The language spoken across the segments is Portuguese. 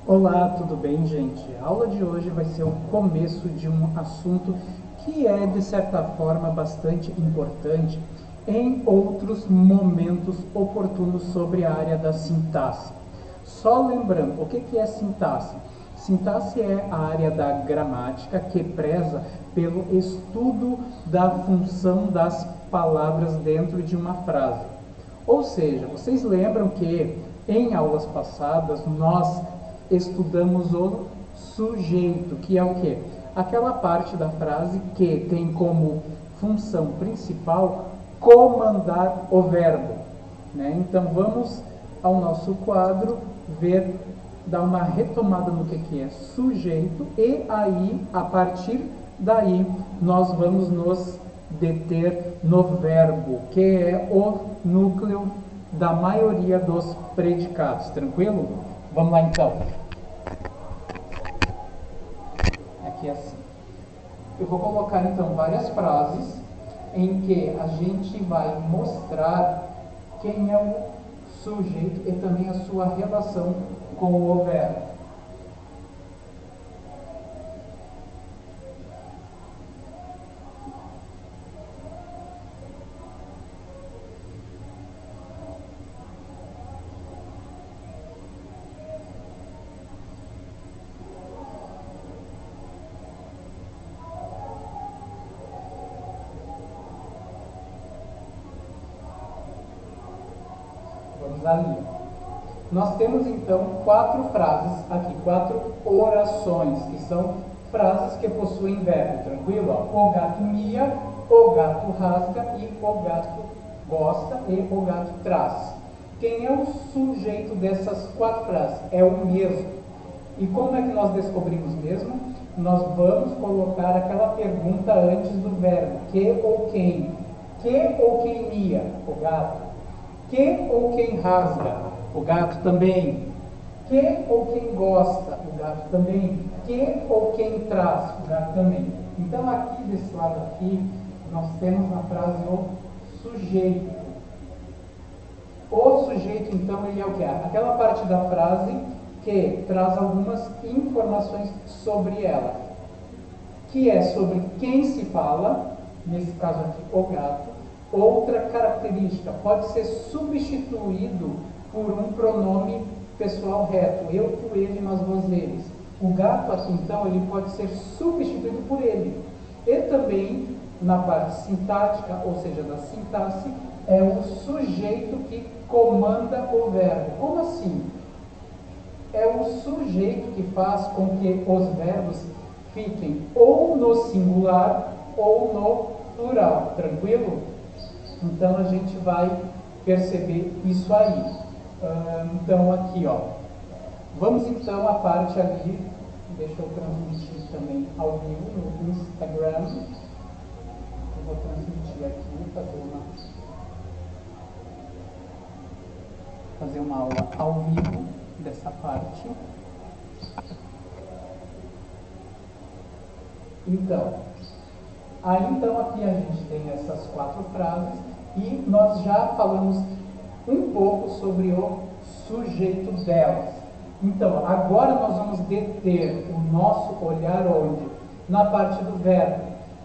Olá, tudo bem, gente? A aula de hoje vai ser o começo de um assunto que é, de certa forma, bastante importante em outros momentos oportunos sobre a área da sintaxe. Só lembrando, o que é sintaxe? Sintaxe é a área da gramática que preza pelo estudo da função das palavras dentro de uma frase. Ou seja, vocês lembram que em aulas passadas nós estudamos o sujeito, que é o quê? Aquela parte da frase que tem como função principal comandar o verbo, né? Então vamos ao nosso quadro ver, dar uma retomada no que é sujeito e aí, a partir daí, nós vamos nos deter no verbo, que é o núcleo da maioria dos predicados. Tranquilo? Vamos lá então. Aqui é assim. Eu vou colocar então várias frases em que a gente vai mostrar quem é o sujeito e também a sua relação com o verbo. Vamos ali. Nós temos então 4 frases aqui, 4 orações, que são frases que possuem verbo, tranquilo? Ó. O gato mia, o gato rasga e o gato gosta e o gato traz. Quem é o sujeito dessas 4 frases? É o mesmo. E como é que nós descobrimos mesmo? Nós vamos colocar aquela pergunta antes do verbo, que ou quem? Que ou quem mia? O gato. Que ou quem rasga? O gato também. Que ou quem gosta? O gato também. Que ou quem traz? O gato também. Então aqui desse lado aqui, nós temos na frase o sujeito. O sujeito então ele é o que? Aquela parte da frase que traz algumas informações sobre ela. Que é sobre quem se fala, nesse caso aqui o gato. Outra característica, pode ser substituído por um pronome pessoal reto, eu, tu, ele, nós, vós, eles. O gato aqui então, ele pode ser substituído por ele. E também, na parte sintática, ou seja, da sintaxe, é o sujeito que comanda o verbo. Como assim? É o sujeito que faz com que os verbos fiquem ou no singular ou no plural, tranquilo? Então a gente vai perceber isso aí. Então aqui, ó. Vamos então à parte ali. Deixa eu transmitir também ao vivo no Instagram. Eu vou transmitir aqui, fazer uma aula ao vivo dessa parte. Então, aqui a gente tem essas 4 frases e nós já falamos um pouco sobre o sujeito delas. Então, agora nós vamos deter o nosso olhar onde? Na parte do verbo.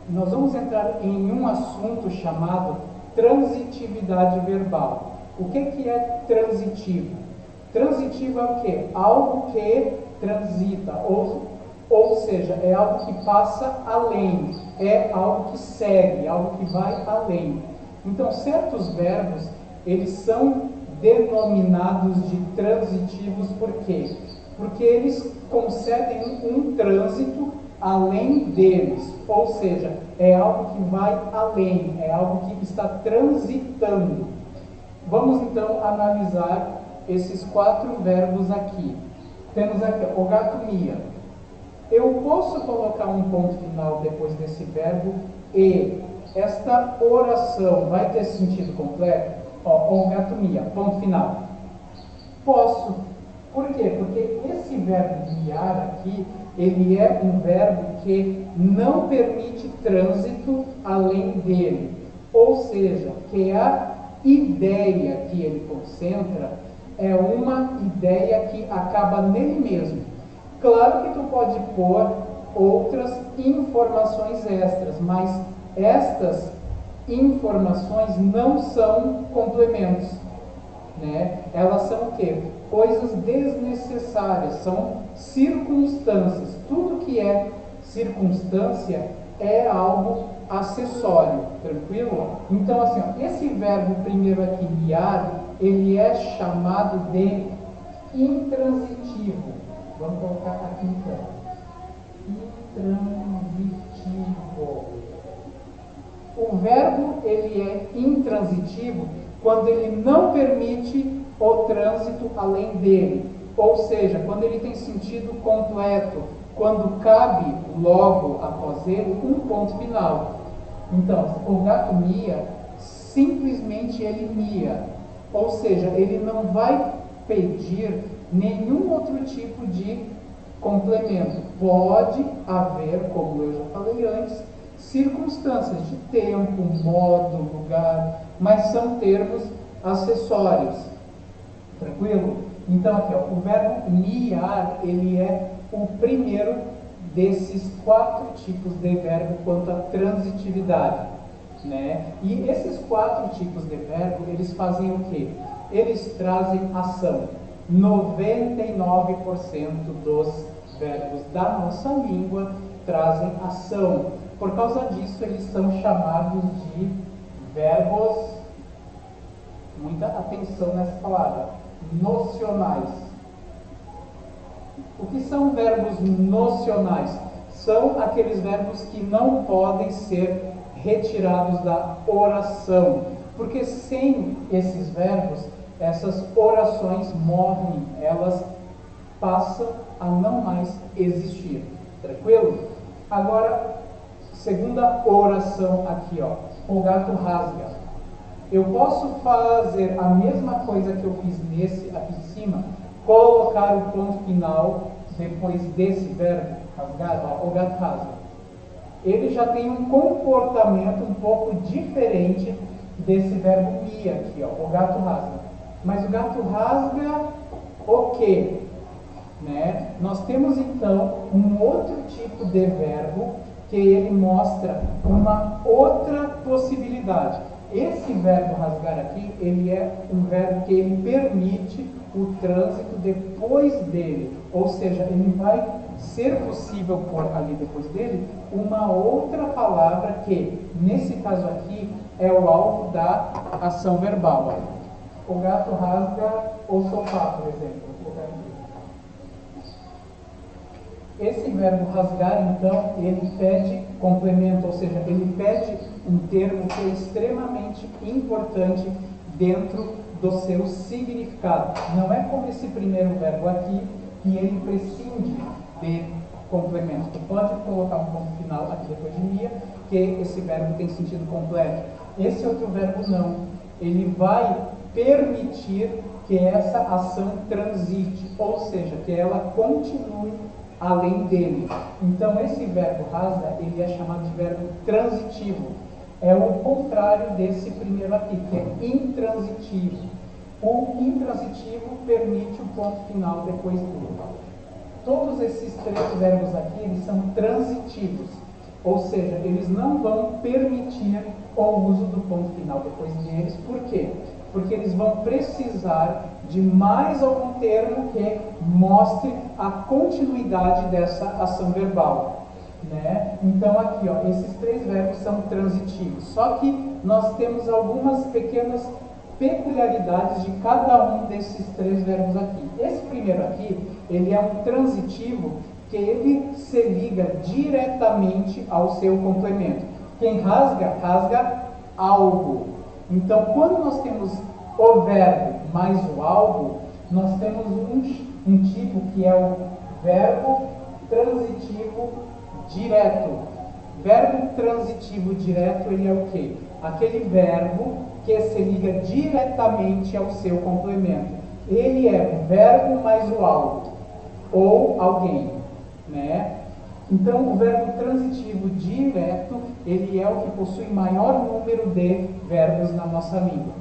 Nós vamos entrar em um assunto chamado transitividade verbal. O que é transitivo? Transitivo é o quê? Algo que transita, ou seja, é algo que passa além, é algo que segue, algo que vai além. Então, certos verbos, eles são denominados de transitivos por quê? Porque eles concedem um trânsito além deles, ou seja, é algo que vai além, é algo que está transitando. Vamos então analisar esses 4 verbos aqui. Temos aqui o gato mia. Eu posso colocar um ponto final depois desse verbo e esta oração vai ter sentido completo? Ó, o gato mia, ponto final. Posso. Por quê? Porque esse verbo miar aqui, ele é um verbo que não permite trânsito além dele. Ou seja, que a ideia que ele concentra é uma ideia que acaba nele mesmo. Claro que tu pode pôr outras informações extras, mas estas informações não são complementos, né? Elas são o quê? Coisas desnecessárias, são circunstâncias. Tudo que é circunstância é algo acessório, tranquilo? Então, assim, ó, esse verbo primeiro aqui, miar, ele é chamado de intransitivo. Vamos colocar aqui então. Intransitivo. O verbo, ele é intransitivo quando ele não permite o trânsito além dele. Ou seja, quando ele tem sentido completo, quando cabe logo após ele um ponto final. Então, o gato mia, simplesmente ele mia. Ou seja, ele não vai pedir nenhum outro tipo de complemento. Pode haver, como eu já falei antes, circunstâncias de tempo, modo, lugar, mas são termos acessórios. Tranquilo? Então aqui, ó, o verbo miar, ele é o primeiro desses 4 tipos de verbo quanto à transitividade, né? E esses 4 tipos de verbo, eles fazem o quê? Eles trazem ação. 99% dos verbos da nossa língua trazem ação. Por causa disso, eles são chamados de verbos, muita atenção nessa palavra, nocionais. O que são verbos nocionais? São aqueles verbos que não podem ser retirados da oração, porque sem esses verbos, essas orações morrem, elas passam a não mais existir. Tranquilo? Agora, segunda oração aqui, ó. O gato rasga. Eu posso fazer a mesma coisa que eu fiz nesse aqui de cima, colocar o ponto final depois desse verbo, rasgar, ó, o gato rasga. Ele já tem um comportamento um pouco diferente desse verbo mia aqui, ó, o gato rasga. Mas o gato rasga o quê? Né? Nós temos então um outro tipo de verbo que ele mostra uma outra possibilidade. Esse verbo rasgar aqui, ele é um verbo que ele permite o trânsito depois dele, ou seja, ele vai ser possível pôr ali depois dele uma outra palavra que, nesse caso aqui, é o alvo da ação verbal. O gato rasga o sofá, por exemplo. Esse verbo rasgar, então, ele pede complemento, ou seja, ele pede um termo que é extremamente importante dentro do seu significado. Não é como esse primeiro verbo aqui, que ele prescinde de complemento. Tu pode colocar um ponto final aqui depois de mia, que esse verbo tem sentido completo. Esse outro verbo não. Ele vai permitir que essa ação transite, ou seja, que ela continue além dele. Então esse verbo rasga, ele é chamado de verbo transitivo. É o contrário desse primeiro aqui, que é intransitivo. O intransitivo permite o ponto final depois dele. Todos esses 3 verbos aqui, eles são transitivos, ou seja, eles não vão permitir o uso do ponto final depois deles. Por quê? Porque eles vão precisar de mais algum termo que mostre a continuidade dessa ação verbal, né? Então aqui, ó, esses 3 verbos são transitivos, só que nós temos algumas pequenas peculiaridades de cada um desses 3 verbos aqui. Esse primeiro aqui, ele é um transitivo que ele se liga diretamente ao seu complemento. Quem rasga, rasga algo. Então, quando nós temos o verbo mais o algo, nós temos um tipo que é o verbo transitivo direto. Verbo transitivo direto, ele é o quê? Aquele verbo que se liga diretamente ao seu complemento. Ele é o verbo mais o algo, ou alguém, né? Então, o verbo transitivo direto, ele é o que possui maior número de verbos na nossa língua.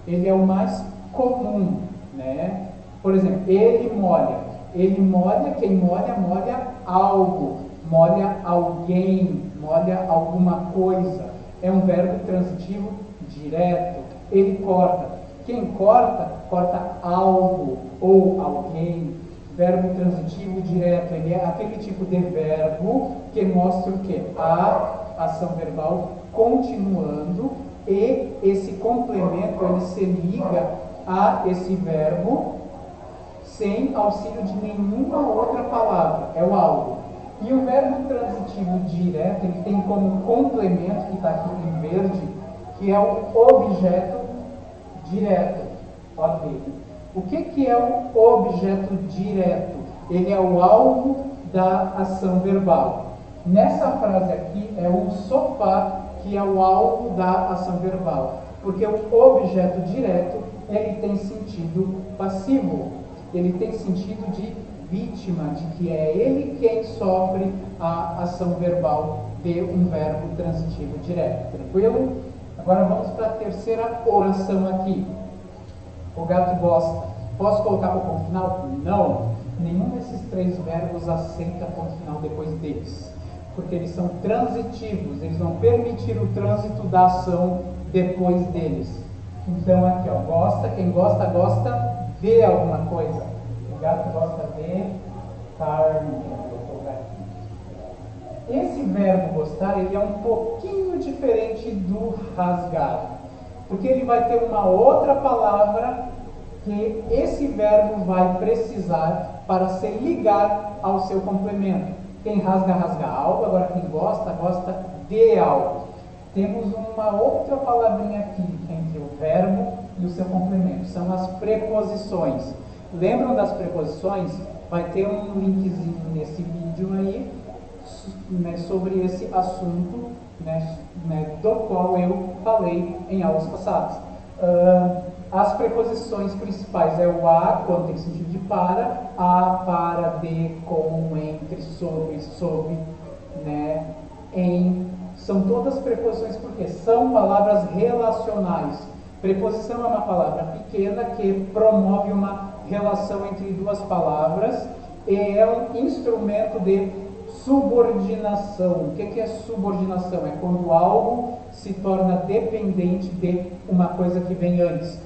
Ele é o mais comum, né? Por exemplo, ele molha. Ele molha, quem molha, molha algo. Molha alguém, molha alguma coisa. É um verbo transitivo direto. Ele corta. Quem corta, corta algo ou alguém. Verbo transitivo direto. Ele é aquele tipo de verbo que mostra o quê? A ação verbal continuando, e esse complemento ele se liga a esse verbo sem auxílio de nenhuma outra palavra. É o algo. E o verbo transitivo direto, ele tem como complemento, que está aqui em verde, que é o objeto direto. Ok. O que é o objeto direto? Ele é o alvo da ação verbal. Nessa frase aqui é o sofá, que é o alvo da ação verbal. Porque o objeto direto, ele tem sentido passivo. Ele tem sentido de vítima, de que é ele quem sofre a ação verbal de um verbo transitivo direto. Tranquilo? Agora vamos para a terceira oração aqui. O gato gosta. Posso colocar o ponto final? Não. Nenhum desses três verbos aceita ponto final depois deles. Porque eles são transitivos. Eles vão permitir o trânsito da ação depois deles. Então aqui, ó, gosta. Quem gosta, gosta de alguma coisa. O gato gosta de carne. Esse verbo gostar, ele é um pouquinho diferente do rasgar. Porque ele vai ter uma outra palavra que esse verbo vai precisar para se ligar ao seu complemento. Quem rasga, rasga algo. Agora quem gosta, gosta de algo. Temos uma outra palavrinha aqui entre o verbo e o seu complemento. São as preposições. Lembram das preposições? Vai ter um linkzinho nesse vídeo aí, né, sobre esse assunto, né, do qual eu falei em aulas passadas. As preposições principais é o a, quando tem sentido de para, a, para, de, com, entre, sobre, sob, né, em. São todas preposições porque são palavras relacionais. Preposição é uma palavra pequena que promove uma relação entre duas palavras e é um instrumento de subordinação. O que é subordinação? É quando algo se torna dependente de uma coisa que vem antes.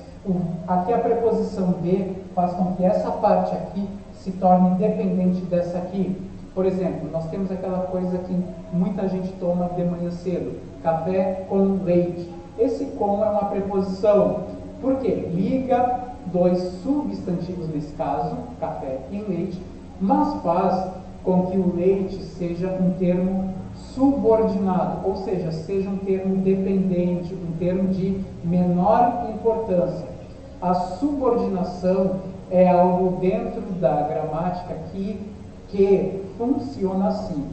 Aqui a preposição de faz com que essa parte aqui se torne dependente dessa aqui. Por exemplo, nós temos aquela coisa que muita gente toma de manhã cedo, café com leite. Esse com é uma preposição. Por quê? Liga dois substantivos nesse caso, café e leite, mas faz com que o leite seja um termo subordinado, ou seja, seja um termo dependente, um termo de menor importância. A subordinação é algo dentro da gramática que funciona assim.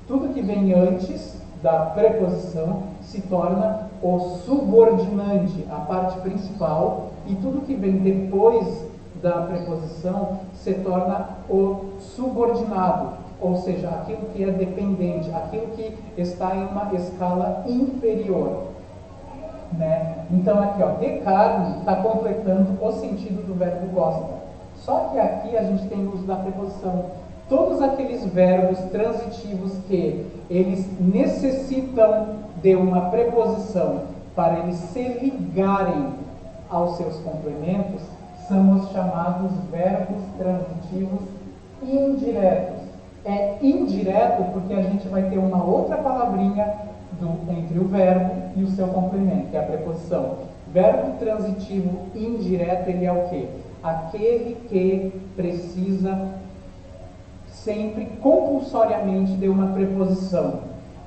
Tudo que vem antes da preposição se torna o subordinante, a parte principal, e tudo que vem depois da preposição se torna o subordinado, ou seja, aquilo que é dependente, aquilo que está em uma escala inferior. Né? Então aqui, ó, de carne está completando o sentido do verbo gosta. Só que aqui a gente tem o uso da preposição. Todos aqueles verbos transitivos que eles necessitam de uma preposição para eles se ligarem aos seus complementos são os chamados verbos transitivos indiretos. É indireto porque a gente vai ter uma outra palavrinha entre o verbo e o seu complemento, que é a preposição. Verbo transitivo indireto, ele é o quê? Aquele que precisa sempre compulsoriamente de uma preposição.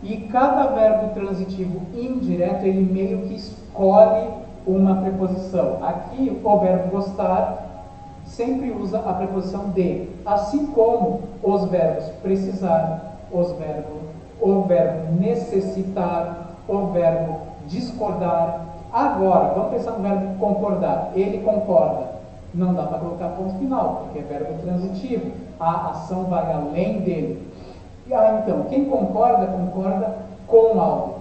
E cada verbo transitivo indireto, ele meio que escolhe uma preposição. Aqui, o verbo gostar sempre usa a preposição de, assim como os verbos precisar, o verbo necessitar, o verbo discordar. Agora, vamos pensar no verbo concordar. Ele concorda. Não dá para colocar ponto final, porque é verbo transitivo. A ação vai além dele. Então, quem concorda, concorda com algo.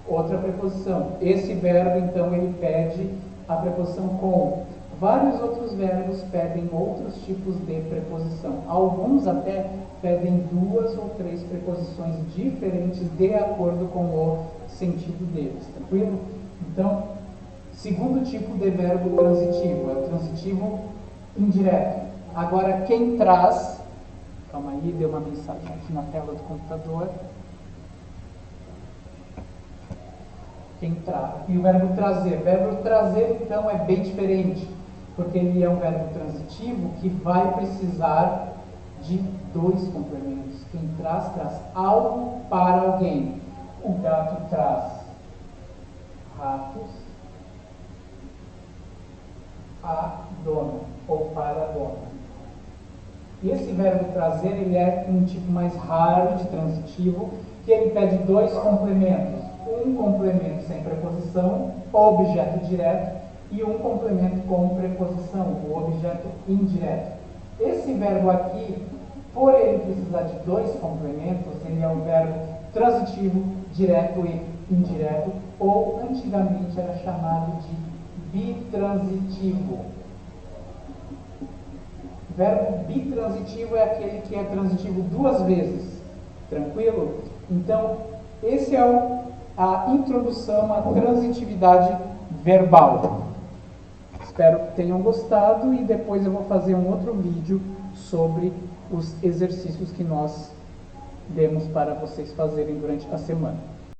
Outra preposição. Esse verbo, então, ele pede a preposição com. Vários outros verbos pedem outros tipos de preposição. Alguns até pedem 2 ou 3 preposições diferentes de acordo com o sentido deles, tranquilo? Então, segundo tipo de verbo transitivo, é o transitivo indireto. Agora, quem traz... Calma aí, deu uma mensagem aqui na tela do computador. Quem traz. E o verbo trazer. O verbo trazer, então, é bem diferente, porque ele é um verbo transitivo que vai precisar de 2 complementos. Quem traz algo para alguém. O gato traz ratos à dona, ou para a dona. E esse verbo trazer, ele é um tipo mais raro de transitivo, que ele pede 2 complementos. Um complemento sem preposição, objeto direto, e um complemento com preposição, o objeto indireto. Esse verbo aqui, por ele precisar de 2 complementos, ele é um verbo transitivo, direto e indireto, ou antigamente era chamado de bitransitivo. O verbo bitransitivo é aquele que é transitivo 2 vezes, tranquilo? Então, esse é a introdução à transitividade verbal. Espero que tenham gostado e depois eu vou fazer um outro vídeo sobre os exercícios que nós demos para vocês fazerem durante a semana.